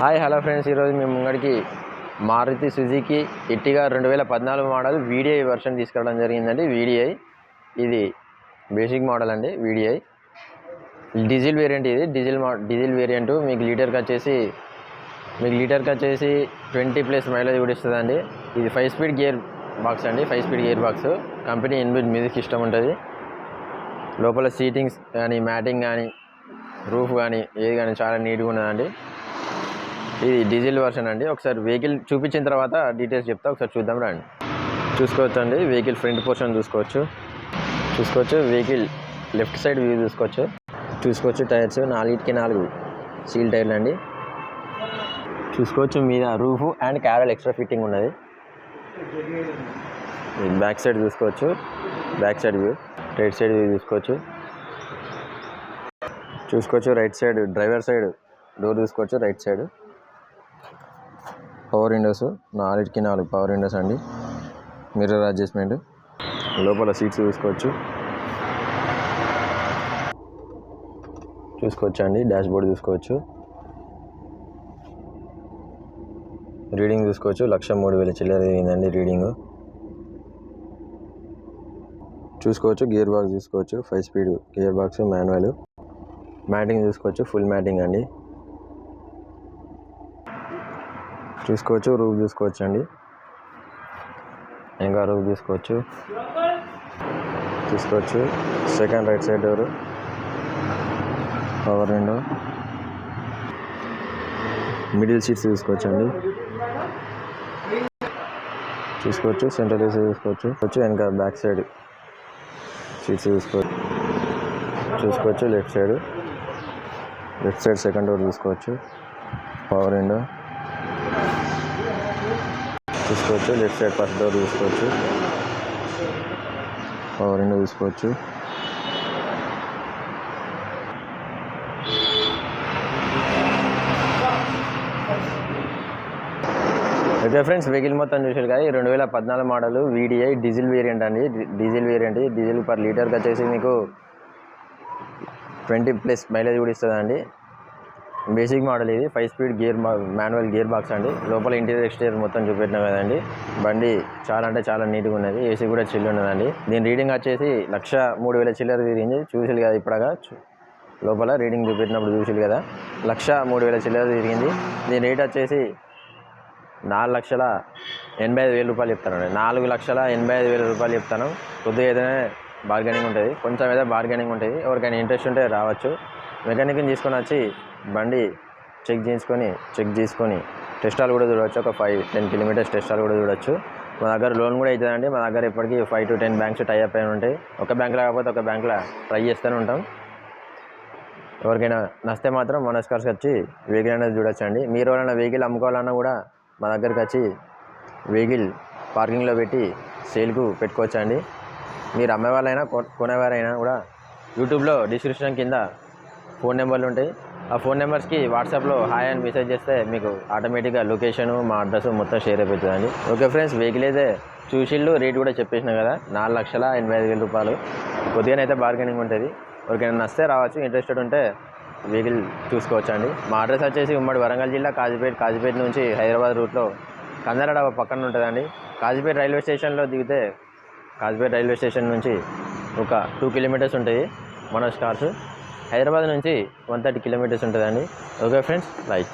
Hi hello friends, ఈరోజు మేము ముంగడికి Maruti Suzuki Ertiga 2014 model VDI version తీసుకురావడం జరిగిందండి. వీడిఐ ఇది బేసిక్ మోడల్ అండి. VDI diesel variant. ఇది డీజిల్ వేరియంట్. మీకు లీటర్కి వచ్చేసి 20+ మైలేజ్ కూడా ఇస్తుందండి. ఇది 5 స్పీడ్ గేర్ బాక్స్ అండి. 5 speed gear box. Company inbuilt music system ఉంటుంది. లోపల సీటింగ్స్ కానీ, మ్యాటింగ్ కానీ, రూఫ్ కానీ ఏది కానీ చాలా నీట్గా ఉన్నదండి. ఇది డీజిల్ వర్షన్ అండి. ఒకసారి వెహికల్ చూపించిన తర్వాత డీటెయిల్స్ చెప్తా, ఒకసారి చూద్దాం రండి. చూసుకోవచ్చు అండి, వెహికల్ ఫ్రంట్ పోర్షన్ చూసుకోవచ్చు. వెహికల్ లెఫ్ట్ సైడ్ వ్యూ చూసుకోవచ్చు. టైర్స్ 4 సీల్ టైర్లు అండి. చూసుకోవచ్చు మీద roof and carrier extra fitting ఉన్నది. బ్యాక్ సైడ్ చూసుకోవచ్చు. Back side view, right side view చూసుకోవచ్చు. Right side driver side door చూసుకోవచ్చు. Right side power windows, 4 power windows అండి. Mirror adjustment. లోపల సీట్స్ చూసుకోవచ్చు అండి. డాష్ బోర్డ్ చూసుకోవచ్చు. రీడింగ్ చూసుకోవచ్చు. 1,03,000 చిల్లర తిరిగిందండి రీడింగ్. చూసుకోవచ్చు. గేర్ బాక్స్ చూసుకోవచ్చు. 5 speed gear box, manual. Matting చూసుకోవచ్చు. ఫుల్ మ్యాటింగ్ అండి. చూసుకోవచ్చు. రూఫ్ చూసుకోవచ్చు అండి. ఇంకా రూఫ్ చూసుకోవచ్చు. Second right side door, power window, middle seats చూసుకోవచ్చు అండి. సెంటర్ ఏసీ చూసుకోవచ్చు. వెనక బ్యాక్ సైడ్ సీట్స్ చూసుకోవచ్చు. లెఫ్ట్ సైడ్ సెకండ్ డోర్ చూసుకోవచ్చు. పవర్ విండో చూసుకోవచ్చు. లెఫ్ట్ సైడ్ ఫస్ట్ డోర్ చూసుకోవచ్చు. పవర్ విండో చూసుకోవచ్చు. ఓకే ఫ్రెండ్స్, వెహికల్ మొత్తం చూసారు కదా. 2014 మోడల్ వీడిఐ డీజిల్ వేరియంట్ అండి. డీజిల్ పర్ లీటర్కి వచ్చేసి మీకు 20+ మైలేజ్ కూడా ఇస్తుందండి. Basic model. ఇది 5 స్పీడ్ మాన్యువల్ గేర్ బాక్స్ అండి. లోపల ఇంటీరియర్ ఎక్స్టీరియర్ మొత్తం చూపెట్టినాం కదండి. బండి చాలా అంటే చాలా నీట్గా ఉన్నది. ఏసీ కూడా చిల్లు ఉన్నదండి. దీని రీడింగ్ వచ్చేసి 1,03,000 చిల్లర తిరిగింది. చూసిలు కదా ఇప్పుడుగా, లోపల రీడింగ్ చూపెట్టినప్పుడు చూసిలు కదా, 1,03,000 చిల్లర తిరిగింది. దీని రేట్ వచ్చేసి 4,85,000 రూపాయలు చెప్తానండి. 4,85,000 రూపాయలు చెప్తాను. కొద్దిగా ఏదైనా బార్గెనింగ్ ఉంటుంది, కొంచెం ఏదో బార్గెనింగ్ ఉంటుంది. ఎవరికైనా ఇంట్రెస్ట్ ఉంటే రావచ్చు. మెకానిక్ని తీసుకొని వచ్చి బండి చెక్ చేసుకొని టెస్టాలు కూడా చూడవచ్చు. ఒక 5-10 కిలోమీటర్స్ టెస్టాలు కూడా చూడవచ్చు. మా దగ్గర లోన్ కూడా అవుతుందండి. మా దగ్గర ఇప్పటికీ 5 to 10 బ్యాంక్స్ టైఅప్ అయిన ఉంటాయి. ఒక బ్యాంకులో కాకపోతే ఒక బ్యాంకులో ట్రై చేస్తూనే ఉంటాం. ఎవరికైనా నచ్చితే మాత్రం మనోజ్ కార్స్కి వచ్చి వెహికల్ అనేది చూడొచ్చు అండి. మీరు ఎవరైనా వెహికల్ అమ్ముకోవాలన్నా కూడా మా దగ్గరికి వచ్చి వెహికల్ పార్కింగ్లో పెట్టి సేల్కు పెట్టుకోవచ్చు అండి. మీరు అమ్మేవాళ్ళైనా కొనేవారైనా కూడా యూట్యూబ్లో డిస్క్రిప్షన్ కింద ఫోన్ నెంబర్లు ఉంటాయి. ఆ ఫోన్ నెంబర్స్కి వాట్సాప్లో హాయ్ అని మెసేజ్ చేస్తే మీకు ఆటోమేటిక్గా లొకేషను, మా అడ్రస్ మొత్తం షేర్ అయిపోతుందండి. ఓకే ఫ్రెండ్స్, వెహికల్ అయితే చూసిళ్ళు, రేట్ కూడా చెప్పేసినా కదా, 4,85,000 రూపాయలు. కొద్దిగానైతే బార్గెనింగ్ ఉంటుంది. ఎవరికైనా నచ్చితే రావచ్చు. ఇంట్రెస్టెడ్ ఉంటే వెహికల్ చూసుకోవచ్చు అండి. మా అడ్రస్ వచ్చేసి ఉమ్మడి వరంగల్ జిల్లా కాజీపేట నుంచి హైదరాబాద్ రూట్లో కందరడ పక్కన ఉంటుందండి. కాజీపేట రైల్వే స్టేషన్లో దిగితే కాజీపేట రైల్వే స్టేషన్ నుంచి ఒక 2 కిలోమీటర్స్ ఉంటుంది మనోజ్ కార్స్. హైదరాబాద్ నుంచి 130 కిలోమీటర్స్ ఉంటుందండి. Okay friends, right.